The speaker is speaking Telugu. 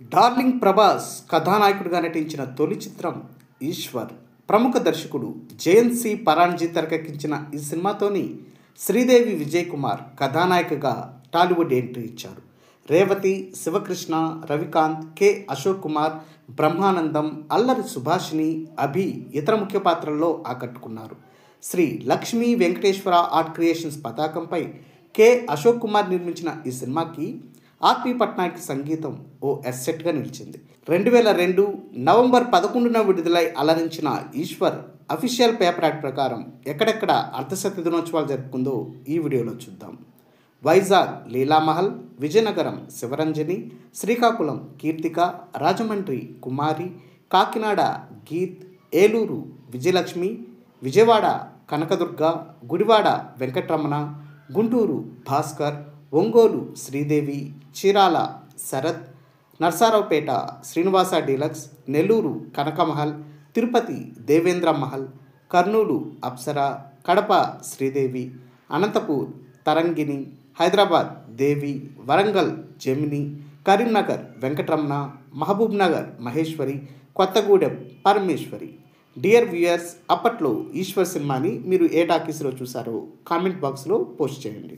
డార్లింగ్ ప్రభాస్ కథానాయకుడిగా నటించిన తొలి చిత్రం ఈశ్వర్. ప్రముఖ దర్శకుడు జయంత్ సి పరాన్జీ తెరకెక్కించిన ఈ సినిమాతోని శ్రీదేవి విజయ్ కుమార్ కథానాయికగా టాలీవుడ్ ఎంట్రీ ఇచ్చారు. రేవతి, శివకృష్ణ, రవికాంత్, కె అశోక్ కుమార్, బ్రహ్మానందం, అల్లరి సుభాషిణి, అభి ఇతర ముఖ్య పాత్రల్లో ఆకట్టుకున్నారు. శ్రీ లక్ష్మీ వెంకటేశ్వర ఆర్ట్ క్రియేషన్స్ పతాకంపై కె అశోక్ కుమార్ నిర్మించిన ఈ సినిమాకి ఆర్పి పట్నాయక్ సంగీతం ఓ ఎస్సెట్గా నిలిచింది. 2002 నవంబర్ 11న విడుదలై అలరించిన ఈశ్వర్ అఫీషియల్ పేపర్ యాక్ట్ ప్రకారం ఎక్కడెక్కడ అర్ధశత దినోత్సవాలు జరుపుకుందో ఈ వీడియోలో చూద్దాం. Vizag Leelamahal, Vizianagaram Sivaranjani, Srikakulam Keerthika, Rajahmundry Kumari, Kakinada Geeth, Eluru Vijayalakshmi, Vijayawada Kanakadurga, Gudivada Venkataramana, Guntur Bhaskar, Ongole Sridevi, Chirala Sarath, Narasaraopet Srinivasa deluxe, Nellore Kanakamahal, Tirupati Devendra Mahal, Kurnool Apsara, Kadapa Sridevi, Anantapur Tarangini, Hyderabad Devi, Warangal Gemini, Karimnagar Venkataramana, Mahabubnagar Maheshwari, Kothagudem Parameshwari. Dear viewers, అప్పట్లో ఈశ్వర్ సినిమాని మీరు ఏ టాకీస్లో చూసారో కామెంట్ బాక్స్లో పోస్ట్ చేయండి.